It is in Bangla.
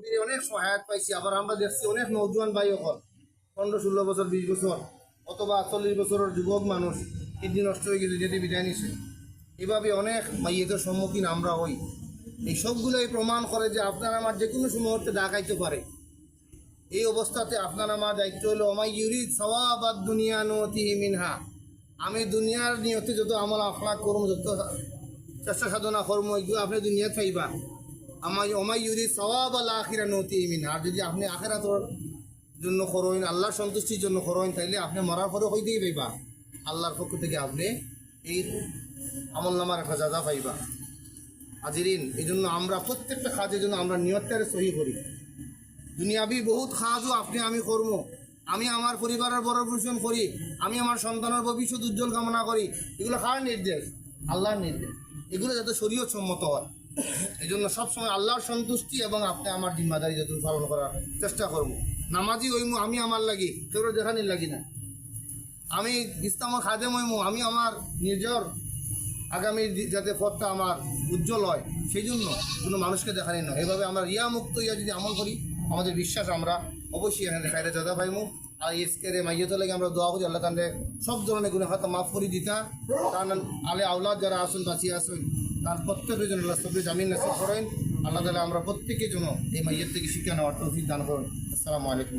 মুরব্বীর অনেক সহায়তা পাইছি। আবার আমরা দেখছি অনেক নৌজওয়ান ভাই এখন 15-16 বছর 20 বছর অথবা 40 বছরের যুবক মানুষ কিডনি নষ্ট হয়ে গেছে, যেতে বিদায় নিছে। এভাবে অনেক মাইয়েদের সম্মুখীন আমরা হই। এই সবগুলোই প্রমাণ করে যে আপনার আমার যে কোনো মুহূর্তে ডাকাইতে পারে। এই অবস্থাতে আপনার আমার দায়িত্ব হলো আমাই ইউরিদ সওয়াবাদ দুনিয়া নতিহি মিনহা। আমি দুনিয়ার নিয়তে যত আমল আখলাক করম, যত চেষ্টা সাধনা করম, এগুলো আপনি দুনিয়াতে পাইবা। আমাই ইউরিদ সওয়াবাল আখিরা নতিহি মিনহা। আর যদি আপনি আখিরাতের জন্য করইন, আল্লাহর সন্তুষ্টির জন্য করইন, তাইলে আপনি মরার পরে হইতেই পাইবা আল্লাহর পক্ষ থেকে আপনি এই আমল নামার একটা জাজা পাইবা। হাজিরিন, এই জন্য আমরা প্রত্যেকটা কাজের জন্য আমরা নিয়তটারে সহি করি। দুনিয়াবি বহুত কাজও আপনি আমি করব, আমি আমার পরিবারের বড় পরিশ্রম করি, আমি আমার সন্তানের ভবিষ্যৎ উজ্জ্বল কামনা করি। এগুলো কার নির্দেশ? আল্লাহর নির্দেশ। এগুলো যাতে শরীয়ত সম্মত হয়, এই জন্য সবসময় আল্লাহর সন্তুষ্টি এবং আপনি আমার জিম্মাদারি যাতে পালন করার চেষ্টা করব। নামাজি হইমু আমি আমার লাগি, কেউ দেখানির লাগি না। আমি ইসলামের খাদেম হইমু আমি আমার নিজের আগামী যাতে পথটা আমার উজ্জ্বল হয়, সেই জন্য কোনো মানুষকে দেখানি নয়। এভাবে আমরা রিয়া মুক্ত ইয়া যদি আমল করি, আমাদের বিশ্বাস আমরা অবশ্যই এখানে খাইরে দাদা পাইমু। আর ইস্কেরে মাইয়ত লাগে আমরা দোয়া করি আল্লাহ তাহলে সব ধরনের গুণে হয়তো মাফ করে দিতা। কারণ আলে আউলাদ যারা আসুন বাঁচিয়ে আসুন, তার প্রত্যেকের জন্য আল্লাহ সবরি জামিন নাসিব করেন। আল্লাহ তালা আমরা প্রত্যেকের জন্য এই মাইয়ের থেকে শিক্ষা নেওয়ার তৌফিক দান করুন। আসসালামু আলাইকুম।